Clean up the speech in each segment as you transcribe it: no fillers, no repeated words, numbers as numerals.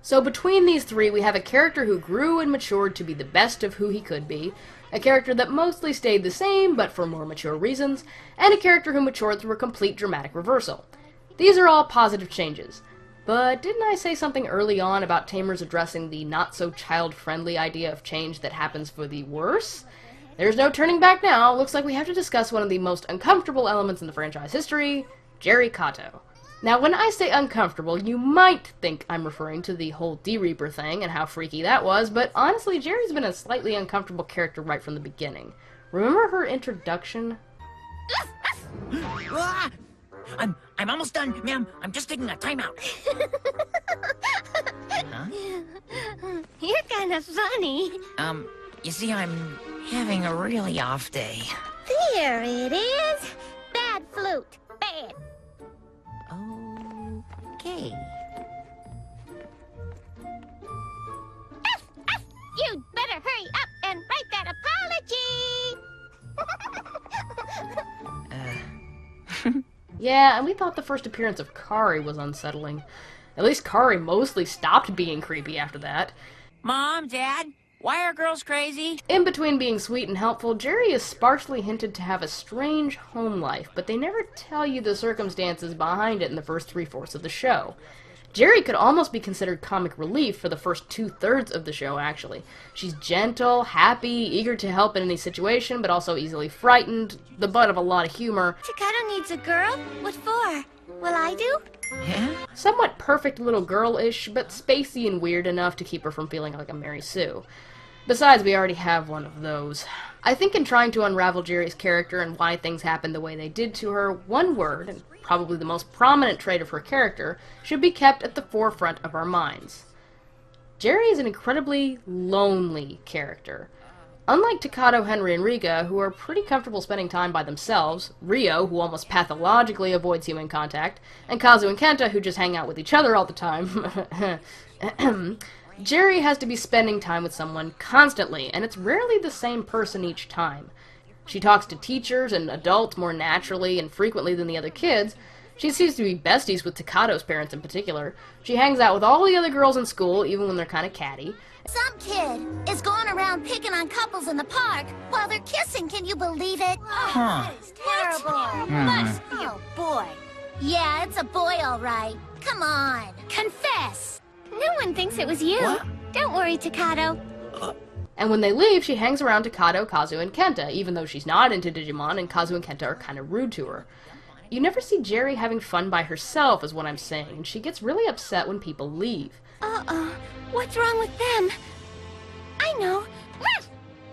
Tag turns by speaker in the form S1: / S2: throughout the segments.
S1: So between these three, we have a character who grew and matured to be the best of who he could be, a character that mostly stayed the same, but for more mature reasons, and a character who matured through a complete dramatic reversal. These are all positive changes. But didn't I say something early on about Tamers addressing the not-so-child-friendly idea of change that happens for the worse? There's no turning back now. Looks like we have to discuss one of the most uncomfortable elements in the franchise history, Jeri Kato. Now, when I say uncomfortable, you might think I'm referring to the whole D-Reaper thing and how freaky that was, but honestly, Jeri's been a slightly uncomfortable character right from the beginning. Remember her introduction?
S2: I'm almost done, ma'am. I'm just taking a timeout. Huh?
S3: You're kind of funny.
S2: You see, I'm having a really off day.
S3: There it is. Bad flute. Bad.
S2: Okay.
S3: You'd better hurry up and write that apology.
S1: Yeah, and we thought the first appearance of Kari was unsettling. At least Kari mostly stopped being creepy after that.
S2: Mom, Dad, why are girls crazy?
S1: In between being sweet and helpful, Jeri is sparsely hinted to have a strange home life, but they never tell you the circumstances behind it in the first 3/4 of the show. Jeri could almost be considered comic relief for the first 2/3 of the show, actually. She's gentle, happy, eager to help in any situation, but also easily frightened, the butt of a lot of humor.
S3: Takato needs a girl? What for? Will I do?
S2: Yeah?
S1: Somewhat perfect little girl-ish, but spacey and weird enough to keep her from feeling like a Mary Sue. Besides, we already have one of those. I think in trying to unravel Jeri's character and why things happened the way they did to her, one word, and probably the most prominent trait of her character, should be kept at the forefront of our minds. Jeri is an incredibly lonely character. Unlike Takato, Henry, and Rika, who are pretty comfortable spending time by themselves, Ryo, who almost pathologically avoids human contact, and Kazu and Kenta, who just hang out with each other all the time, Jeri has to be spending time with someone constantly, and it's rarely the same person each time. She talks to teachers and adults more naturally and frequently than the other kids. She seems to be besties with Takato's parents in particular. She hangs out with all the other girls in school, even when they're kind of catty.
S3: Some kid is going around picking on couples in the park while they're kissing. Can you believe it?
S2: Huh.
S3: That is terrible. Must be a boy. Yeah, it's a boy, all right. Come on. Confess. No one thinks it was you.
S2: What?
S3: Don't worry, Takato.
S1: And when they leave, she hangs around Takato, Kazu, and Kenta, even though she's not into Digimon, and Kazu and Kenta are kind of rude to her. You never see Jeri having fun by herself, is what I'm saying, and she gets really upset when people leave.
S3: Uh-oh. What's wrong with them? I know.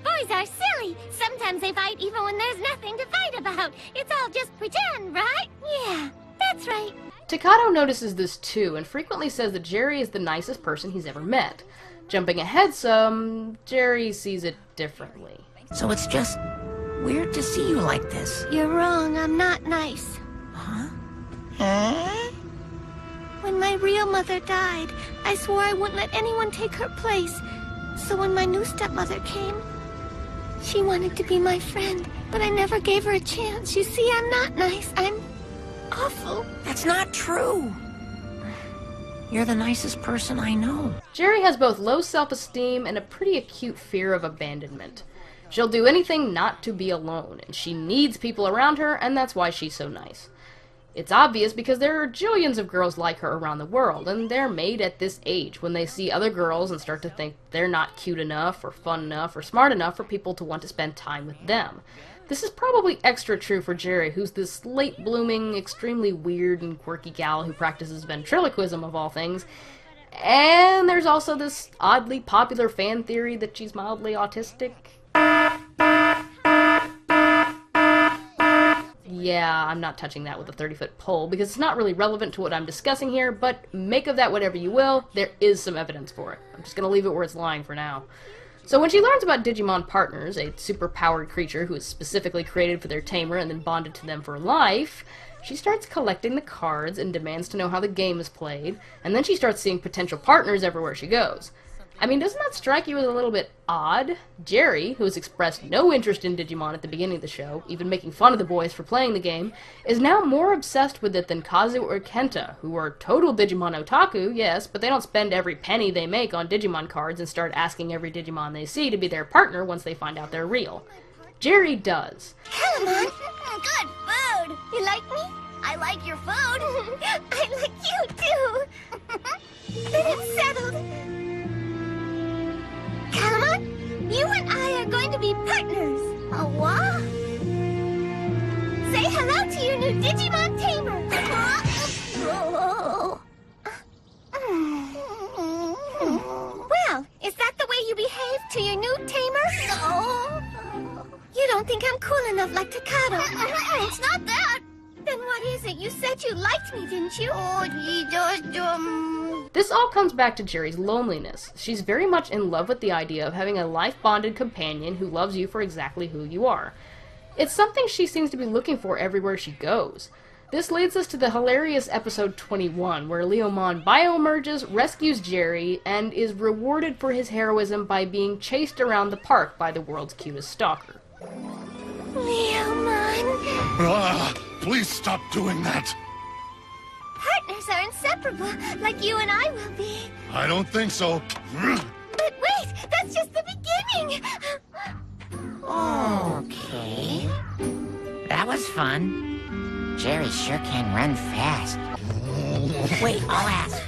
S3: Boys are silly. Sometimes they fight even when there's nothing to fight about. It's all just pretend, right? Yeah, that's right.
S1: Takato notices this too, and frequently says that Jeri is the nicest person he's ever met. Jumping ahead some, Jeri sees it differently.
S2: So it's just weird to see you like this.
S3: You're wrong. I'm not nice.
S2: Huh? Huh?
S3: When my real mother died, I swore I wouldn't let anyone take her place. So when my new stepmother came, she wanted to be my friend, but I never gave her a chance. You see, I'm not nice. I'm awful.
S2: That's not true. You're the nicest person I know.
S1: Jeri has both low self-esteem and a pretty acute fear of abandonment. She'll do anything not to be alone, and she needs people around her, and that's why she's so nice. It's obvious because there are jillions of girls like her around the world, and they're made at this age when they see other girls and start to think they're not cute enough, or fun enough, or smart enough for people to want to spend time with them. This is probably extra true for Jeri, who's this late-blooming, extremely weird and quirky gal who practices ventriloquism of all things. And there's also this oddly popular fan theory that she's mildly autistic. Yeah, I'm not touching that with a 30-foot pole because it's not really relevant to what I'm discussing here, but make of that whatever you will, there is some evidence for it. I'm just going to leave it where it's lying for now. So when she learns about Digimon partners, a super-powered creature who is specifically created for their tamer and then bonded to them for life, she starts collecting the cards and demands to know how the game is played, and then she starts seeing potential partners everywhere she goes. I mean, doesn't that strike you as a little bit odd? Jeri, who has expressed no interest in Digimon at the beginning of the show, even making fun of the boys for playing the game, is now more obsessed with it than Kazu or Kenta, who are total Digimon Otaku, yes, but they don't spend every penny they make on Digimon cards and start asking every Digimon they see to be their partner once they find out they're real. Jeri does.
S3: Hello, good food. You like me? I like your food. I like you too. Then it's settled. Calamon, you and I are going to be partners. A what? Say hello to your new Digimon Tamer. Well, is that the way you behave to your new Tamer? No. You don't think I'm cool enough like Takado? It's not that. Then what is it? You said you liked me, didn't you?
S1: This all comes back to Jeri's loneliness. She's very much in love with the idea of having a life-bonded companion who loves you for exactly who you are. It's something she seems to be looking for everywhere she goes. This leads us to the hilarious episode 21, where Leomon bioemerges, rescues Jeri, and is rewarded for his heroism by being chased around the park by the world's cutest stalker.
S3: Leomon.
S4: Please stop doing that.
S3: Partners are inseparable, like you and I will be.
S4: I don't think so.
S3: But wait, that's just the beginning.
S2: Okay. That was fun. Jeri sure can run fast. Wait, I'll ask.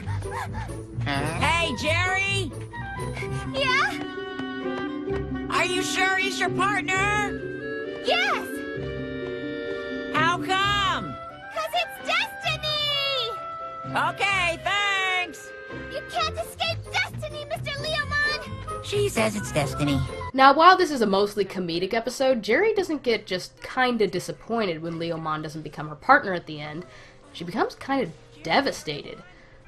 S2: Hey, Jeri!
S3: Yeah?
S2: Are you sure he's your partner?
S3: Yes!
S2: How come?
S3: 'Cause it's destiny!
S2: Okay, thanks!
S3: You can't escape destiny, Mr. Leomon!
S2: She says it's destiny.
S1: Now, while this is a mostly comedic episode, Jeri doesn't get just kinda disappointed when Leomon doesn't become her partner at the end. She becomes kinda devastated.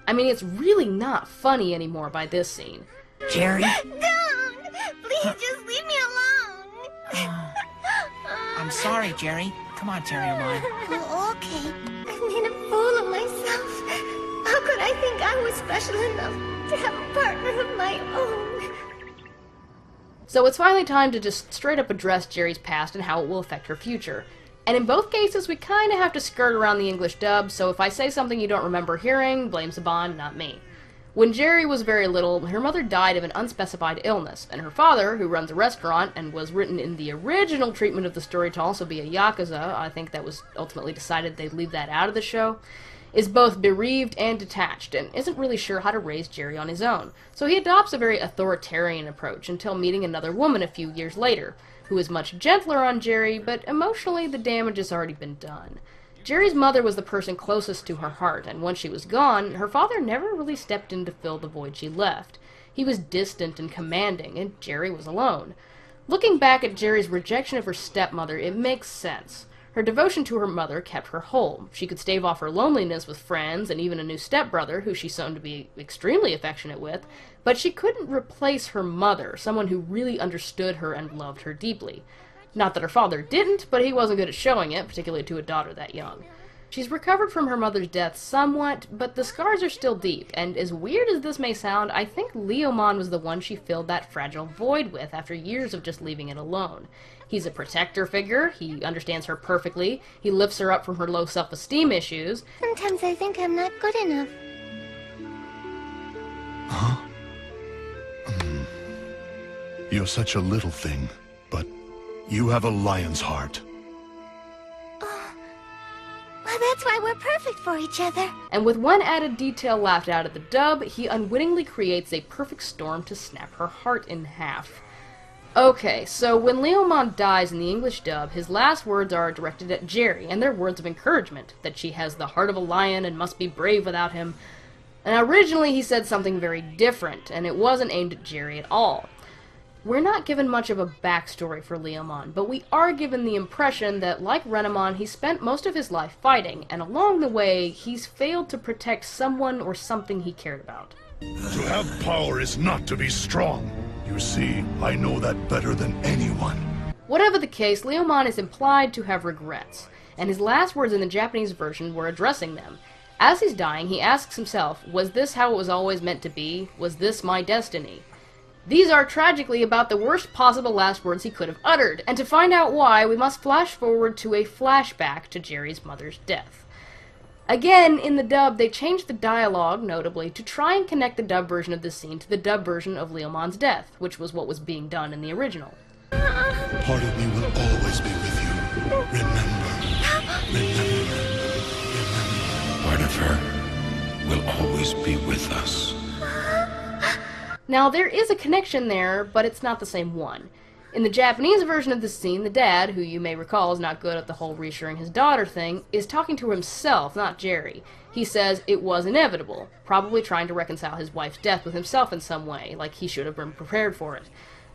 S1: I mean, it's really not funny anymore by this scene.
S2: Jeri?
S3: Don't! Please just leave me alone!
S2: I'm sorry, Jeri. Come on, Terriermon.
S3: Oh, okay. I made a fool of myself. How could I think I was special enough to have a partner of my own?
S1: So it's finally time to just straight up address Jeri's past and how it will affect her future. And in both cases, we kinda have to skirt around the English dub, so if I say something you don't remember hearing, blame Saban, not me. When Jeri was very little, her mother died of an unspecified illness, and her father, who runs a restaurant and was written in the original treatment of the story to also be a Yakuza, I think that was ultimately decided they'd leave that out of the show, is both bereaved and detached, and isn't really sure how to raise Jeri on his own. So he adopts a very authoritarian approach until meeting another woman a few years later, who is much gentler on Jeri, but emotionally the damage has already been done. Jeri's mother was the person closest to her heart, and once she was gone, her father never really stepped in to fill the void she left. He was distant and commanding, and Jeri was alone. Looking back at Jeri's rejection of her stepmother, it makes sense. Her devotion to her mother kept her whole. She could stave off her loneliness with friends and even a new stepbrother, who she seemed to be extremely affectionate with, but she couldn't replace her mother, someone who really understood her and loved her deeply. Not that her father didn't, but he wasn't good at showing it, particularly to a daughter that young. She's recovered from her mother's death somewhat, but the scars are still deep, and as weird as this may sound, I think Leomon was the one she filled that fragile void with after years of just leaving it alone. He's a protector figure, he understands her perfectly, he lifts her up from her low self-esteem issues.
S3: Sometimes I think I'm not good enough.
S4: Huh? You're such a little thing, but you have a lion's heart.
S3: Well, that's why we're perfect for each other.
S1: And with one added detail laughed out of the dub, he unwittingly creates a perfect storm to snap her heart in half. Okay, so when Leomon dies in the English dub, his last words are directed at Jeri, and they're words of encouragement, that she has the heart of a lion and must be brave without him. And originally he said something very different, and it wasn't aimed at Jeri at all. We're not given much of a backstory for Leomon, but we are given the impression that, like Renamon, he spent most of his life fighting, and along the way, he's failed to protect someone or something he cared about.
S4: To have power is not to be strong. You see, I know that better than anyone.
S1: Whatever the case, Leomon is implied to have regrets, and his last words in the Japanese version were addressing them. As he's dying, he asks himself, was this how it was always meant to be? Was this my destiny? These are tragically about the worst possible last words he could have uttered, and to find out why, we must flash forward to a flashback to Jeri's mother's death. Again, in the dub, they changed the dialogue, notably, to try and connect the dub version of this scene to the dub version of Leomon's death, which was what was being done in the original.
S4: Part of me will always be with you. Remember.
S5: Part of her will always be with us.
S1: Now, there is a connection there, but it's not the same one. In the Japanese version of this scene, the dad, who you may recall is not good at the whole reassuring his daughter thing, is talking to himself, not Jeri. He says it was inevitable, probably trying to reconcile his wife's death with himself in some way, like he should have been prepared for it.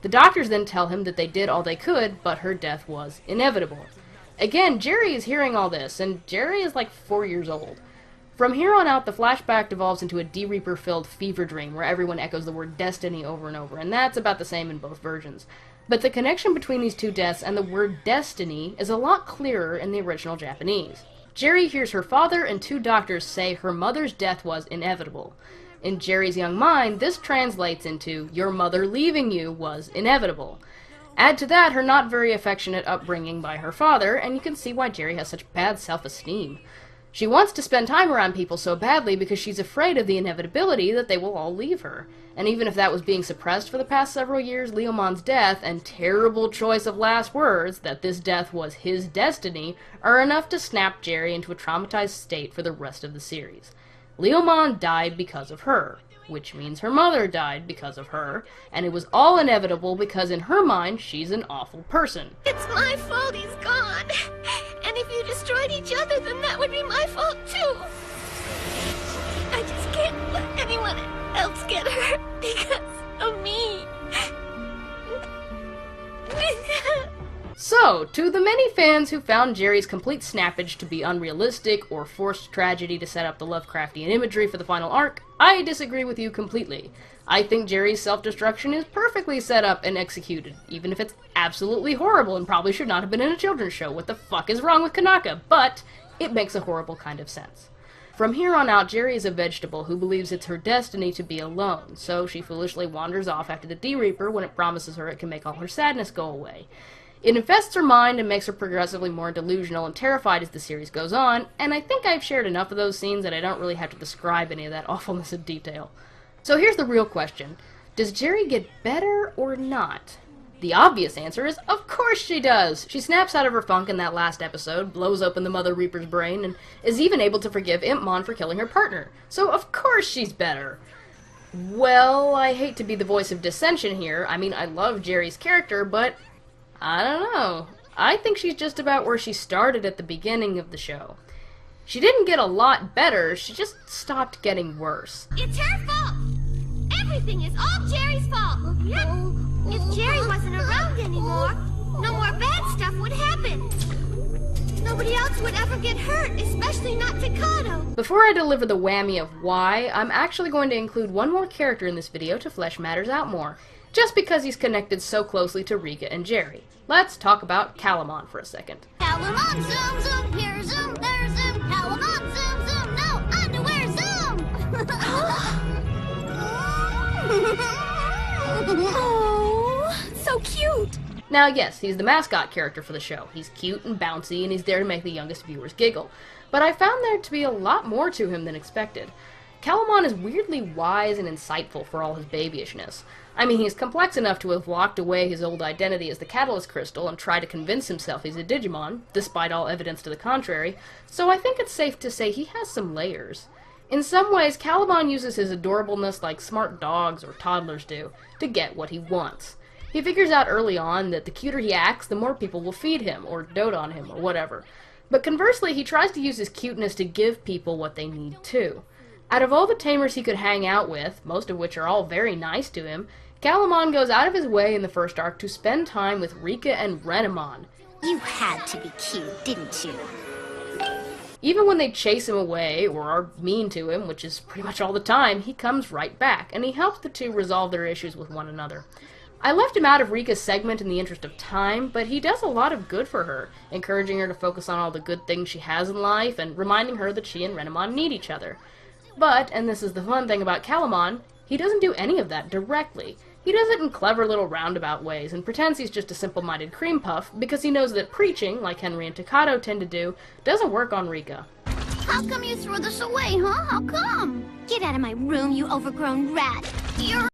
S1: The doctors then tell him that they did all they could, but her death was inevitable. Again, Jeri is hearing all this, and Jeri is like 4 years old. From here on out, the flashback devolves into a D-Reaper-filled fever dream where everyone echoes the word destiny over and over, and that's about the same in both versions. But the connection between these two deaths and the word destiny is a lot clearer in the original Japanese. Jeri hears her father and 2 doctors say her mother's death was inevitable. In Jeri's young mind, this translates into, your mother leaving you was inevitable. Add to that her not very affectionate upbringing by her father, and you can see why Jeri has such bad self-esteem. She wants to spend time around people so badly because she's afraid of the inevitability that they will all leave her. And even if that was being suppressed for the past several years, Leomon's death and terrible choice of last words, that this death was his destiny, are enough to snap Jeri into a traumatized state for the rest of the series. Leomon died because of her, which means her mother died because of her, and it was all inevitable because in her mind, she's an awful person.
S3: It's my fault he's gone. And if you destroyed each other, then that would be my fault too. I just can't let anyone else get hurt because of me.
S1: So, to the many fans who found Jeri's complete snappage to be unrealistic or forced tragedy to set up the Lovecraftian imagery for the final arc, I disagree with you completely. I think Jeri's self-destruction is perfectly set up and executed, even if it's absolutely horrible and probably should not have been in a children's show. What the fuck is wrong with Kanaka? But it makes a horrible kind of sense. From here on out, Jeri is a vegetable who believes it's her destiny to be alone, so she foolishly wanders off after the D-Reaper when it promises her it can make all her sadness go away. It infests her mind and makes her progressively more delusional and terrified as the series goes on, and I think I've shared enough of those scenes that I don't really have to describe any of that awfulness in detail. So here's the real question. Does Jeri get better or not? The obvious answer is, of course she does! She snaps out of her funk in that last episode, blows open the Mother Reaper's brain, and is even able to forgive Impmon for killing her partner. So of course she's better! Well, I hate to be the voice of dissension here. I mean, I love Jeri's character, but I don't know. I think she's just about where she started at the beginning of the show. She didn't get a lot better, she just stopped getting worse.
S3: It's her fault! Everything is all Jeri's fault! Yep. If Jeri wasn't around anymore, no more bad stuff would happen. Nobody else would ever get hurt, especially not Takato.
S1: Before I deliver the whammy of why, I'm actually going to include one more character in this video to flesh matters out more, just because he's connected so closely to Rika and Jeri. Let's talk about Calamon for a second.
S3: Calamon, zoom, zoom, here, zoom, there, zoom. Calamon, zoom, zoom, no underwear, zoom. Oh, so cute.
S1: Now yes, he's the mascot character for the show. He's cute and bouncy, and he's there to make the youngest viewers giggle. But I found there to be a lot more to him than expected. Calamon is weirdly wise and insightful for all his babyishness. I mean, he's complex enough to have locked away his old identity as the Catalyst Crystal and tried to convince himself he's a Digimon, despite all evidence to the contrary, so I think it's safe to say he has some layers. In some ways, Calamon uses his adorableness like smart dogs or toddlers do, to get what he wants. He figures out early on that the cuter he acts, the more people will feed him, or dote on him, or whatever. But conversely, he tries to use his cuteness to give people what they need too. Out of all the Tamers he could hang out with, most of which are all very nice to him, Calamon goes out of his way in the first arc to spend time with Rika and Renamon.
S3: You had to be cute, didn't you?
S1: Even when they chase him away, or are mean to him, which is pretty much all the time, he comes right back, and he helps the two resolve their issues with one another. I left him out of Rika's segment in the interest of time, but he does a lot of good for her, encouraging her to focus on all the good things she has in life, and reminding her that she and Renamon need each other. But, and this is the fun thing about Calamon, he doesn't do any of that directly. He does it in clever little roundabout ways and pretends he's just a simple-minded cream puff because he knows that preaching, like Henry and Takato tend to do, doesn't work on Rika.
S3: How come you threw this away, huh? How come? Get out of my room, you overgrown rat. You're...